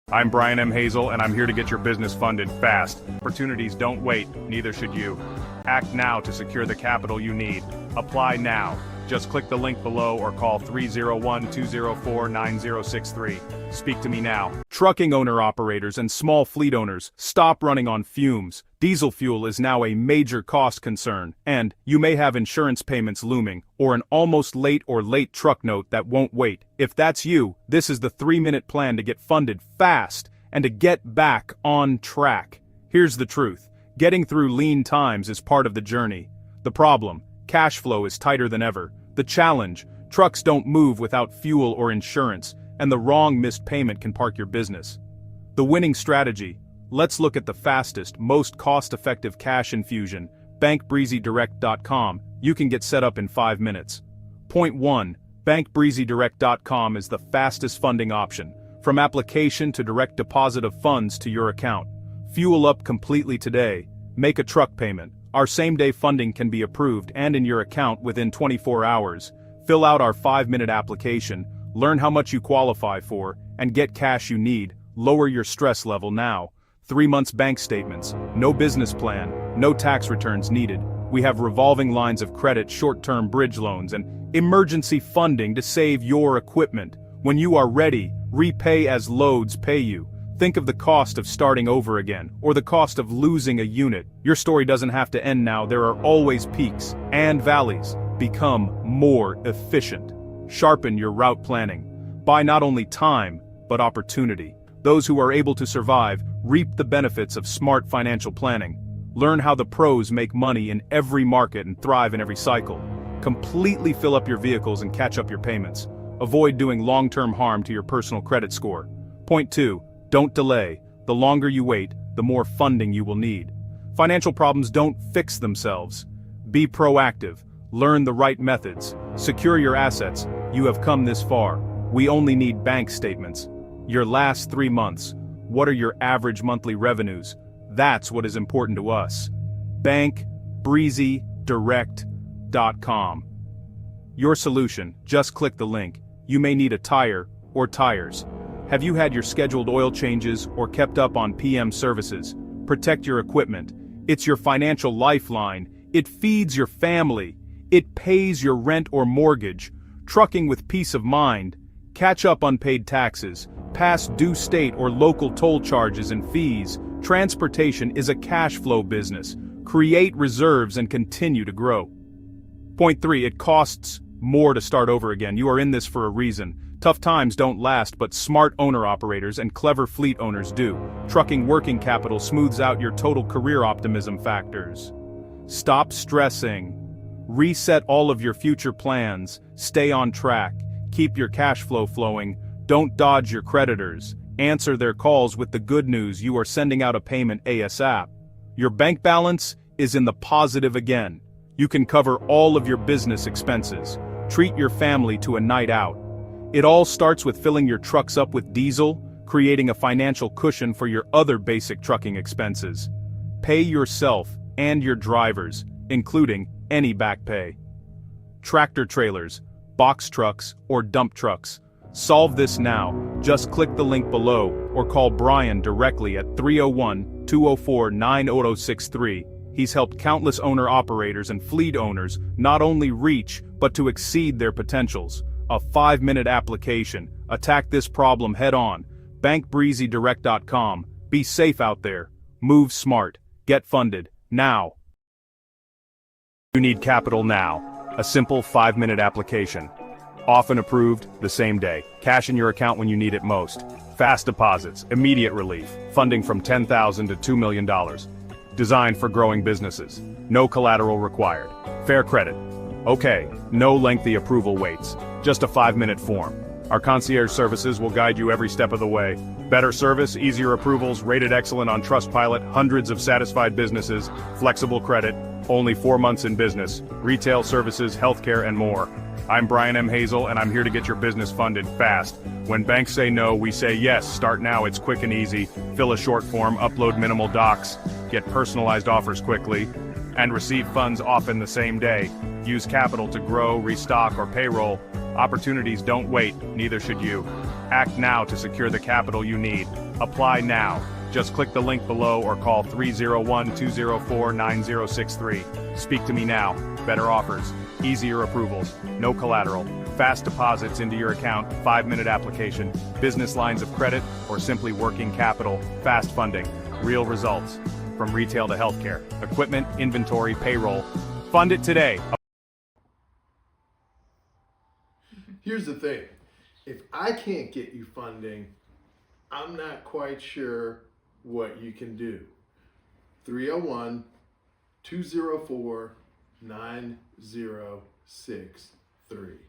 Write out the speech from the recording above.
I'm Brian M. Hazel, and I'm here to get your business funded fast. Opportunities don't wait, neither should you. Act now to secure the capital you need. Apply now. Just click the link below or call 301-204-9063. Speak to me now. Trucking owner-operators and small fleet owners, stop running on fumes. Diesel fuel is now a major cost concern, and you may have insurance payments looming, or an almost late truck note that won't wait. If that's you, this is the 3-minute plan to get funded fast and to get back on track. Here's the truth. Getting through lean times is part of the journey. The problem, cash flow is tighter than ever. The challenge, trucks don't move without fuel or insurance, and the wrong missed payment can park your business. The winning strategy, let's look at the fastest, most cost-effective cash infusion, bankbreezydirect.com. You can get set up in 5 minutes. Point 1. bankbreezydirect.com is the fastest funding option, from application to direct deposit of funds to your account. Fuel up completely today. Make a truck payment. Our same-day funding can be approved and in your account within 24 hours. Fill out our 5-minute application, learn how much you qualify for, and get cash you need. Lower your stress level now. 3 months bank statements, no business plan, no tax returns needed. We have revolving lines of credit, short-term bridge loans, and emergency funding to save your equipment. When you are ready, repay as loads pay you. Think of the cost of starting over again, or the cost of losing a unit. Your story doesn't have to end now. There are always peaks and valleys. Become more efficient. Sharpen your route planning. Buy not only time, but opportunity. Those who are able to survive reap the benefits of smart financial planning. Learn how the pros make money in every market and thrive in every cycle. Completely fill up your vehicles and catch up your payments. Avoid doing long-term harm to your personal credit score. Point 2. Don't delay. The longer you wait, the more funding you will need. Financial problems don't fix themselves. Be proactive. Learn the right methods. Secure your assets. You have come this far. We only need bank statements. Your last 3 months. What are your average monthly revenues? That's what is important to us. bankbreezydirect.com. Your solution, just click the link. You may need a tire or tires. Have you had your scheduled oil changes or kept up on PM services? Protect your equipment. It's your financial lifeline. It feeds your family. It pays your rent or mortgage. Trucking with peace of mind. Catch up unpaid taxes. Past due state or local toll charges and fees. Transportation is a cash flow business. Create reserves and continue to grow. Point 3. It costs more to start over again. You are in this for a reason. Tough times don't last, but smart owner-operators and clever fleet owners do. Trucking working capital smooths out your total career optimism factors. Stop stressing. Reset all of your future plans. Stay on track. Keep your cash flow flowing. Don't dodge your creditors. Answer their calls with the good news: you are sending out a payment ASAP. Your bank balance is in the positive again. You can cover all of your business expenses. Treat your family to a night out. It all starts with filling your trucks up with diesel, creating a financial cushion for your other basic trucking expenses. Pay yourself and your drivers, including any back pay. Tractor trailers, box trucks, or dump trucks. Solve this now. Just click the link below or call Brian directly at 301-204-9063. He's helped countless owner-operators and fleet owners not only reach, but to exceed their potentials. A 5-minute application. Attack this problem head-on. bankbreezydirect.com. Be safe out there. Move smart. Get funded. Now. You need capital now. A simple 5-minute application. Often approved the same day. Cash in your account when you need it most. Fast deposits. Immediate relief. Funding from $10,000 to $2 million. Designed for growing businesses. No collateral required. Fair credit. Okay, no lengthy approval waits. Just a 5-minute form. Our concierge services will guide you every step of the way. Better service, easier approvals, rated excellent on Trustpilot, hundreds of satisfied businesses, flexible credit, only 4 months in business, retail services, healthcare, and more. I'm Brian M. Hazel, and I'm here to get your business funded fast. When banks say no, we say yes. Start now, it's quick and easy. Fill a short form, upload minimal docs, get personalized offers quickly, and receive funds often the same day. Use capital to grow, restock, or payroll. Opportunities don't wait, neither should you. Act now to secure the capital you need. Apply now. Just click the link below or call 301-204-9063. Speak to me now. Better offers, easier approvals, no collateral, fast deposits into your account, 5-minute application, business lines of credit, or simply working capital, fast funding, real results. From retail to healthcare, equipment, inventory, payroll. Fund it today. Here's the thing. If I can't get you funding, I'm not quite sure what you can do. 301-204-9063.